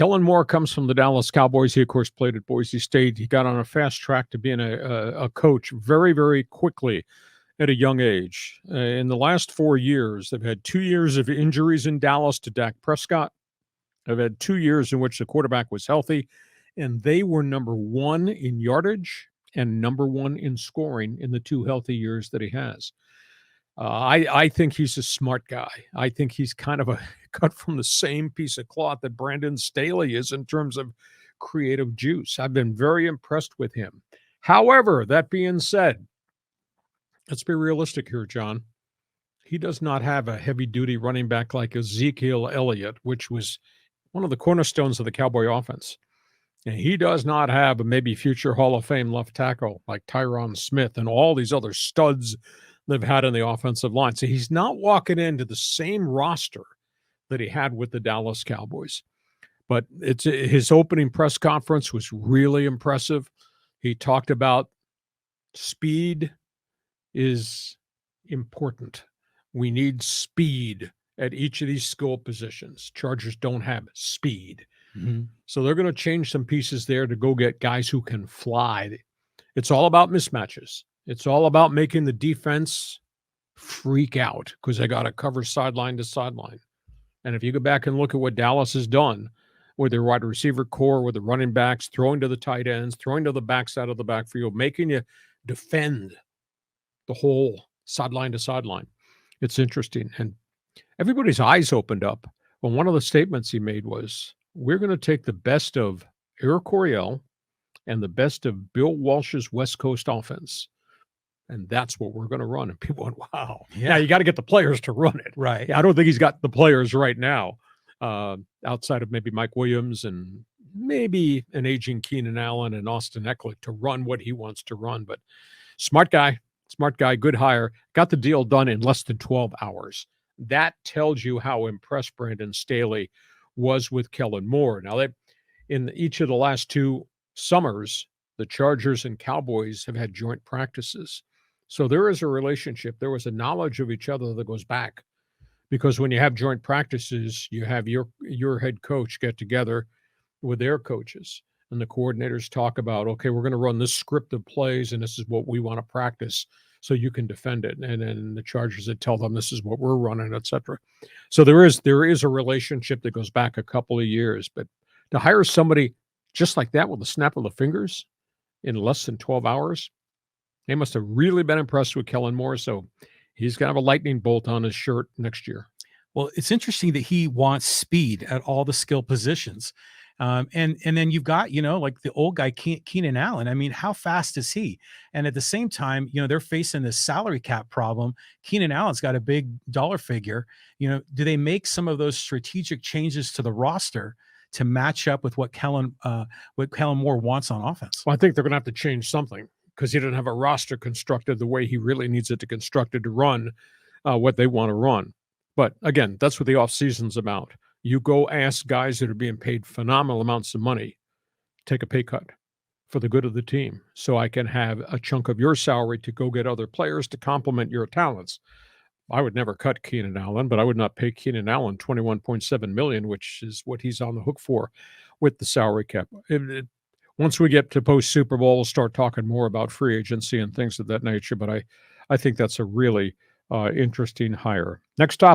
Kellen Moore comes from the Dallas Cowboys. He, of course, played at Boise State. He got on a fast track to being a coach very, very quickly at a young age. In the last 4 years, they've had 2 years of injuries in Dallas to Dak Prescott. They've had 2 years in which the quarterback was healthy, and they were number one in yardage and number one in scoring in the 2 healthy years that he has. I think he's a smart guy. I think he's kind of a cut from the same piece of cloth that Brandon Staley is in terms of creative juice. I've been very impressed with him. However, that being said, let's be realistic here, John. He does not have a heavy-duty running back like Ezekiel Elliott, which was one of the cornerstones of the Cowboy offense. And he does not have a maybe future Hall of Fame left tackle like Tyron Smith and all these other studs they've had in the offensive line. So he's not walking into the same roster that he had with the Dallas Cowboys. But his opening press conference was really impressive. He talked about speed is important. We need speed at each of these skill positions. Chargers don't have speed. Mm-hmm. So they're going to change some pieces there to go get guys who can fly. It's all about mismatches. It's all about making the defense freak out because they got to cover sideline to sideline. And if you go back and look at what Dallas has done with their wide receiver core, with the running backs, throwing to the tight ends, throwing to the backside of the backfield, making you defend the whole sideline to sideline. It's interesting. And everybody's eyes opened up when one of the statements he made was, we're going to take the best of Eric Coryell and the best of Bill Walsh's West Coast offense. And that's what we're going to run. And people went, wow. Yeah, now you got to get the players to run it. Right. I don't think he's got the players right now, outside of maybe Mike Williams and maybe an aging Keenan Allen and Austin Ekeler to run what he wants to run. But smart guy, good hire. Got the deal done in less than 12 hours. That tells you how impressed Brandon Staley was with Kellen Moore. Now, in each of the last 2 summers, the Chargers and Cowboys have had joint practices. So there is a relationship. There was a knowledge of each other that goes back, because when you have joint practices, you have your head coach get together with their coaches, and the coordinators talk about, okay, we're going to run this script of plays, and this is what we want to practice so you can defend it. And then the Chargers would tell them this is what we're running, et cetera. So there is a relationship that goes back a couple of years. But to hire somebody just like that with a snap of the fingers in less than 12 hours, they must have really been impressed with Kellen Moore. So he's going to have a lightning bolt on his shirt next year. Well, it's interesting that he wants speed at all the skill positions. And then you've got, like the old guy, Keenan Allen. I mean, how fast is he? And at the same time, they're facing this salary cap problem. Keenan Allen's got a big dollar figure. Do they make some of those strategic changes to the roster to match up with what Kellen Moore wants on offense? Well, I think they're going to have to change something, because he didn't have a roster constructed the way he really needs it to constructed to run what they want to run. But again, that's what the offseason's about. You go ask guys that are being paid phenomenal amounts of money, take a pay cut for the good of the team, so I can have a chunk of your salary to go get other players to complement your talents. I would never cut Keenan Allen, but I would not pay Keenan Allen $21.7 million, which is what he's on the hook for with the salary cap. Once we get to post-Super Bowl, we'll start talking more about free agency and things of that nature, but I think that's a really interesting hire. Next topic.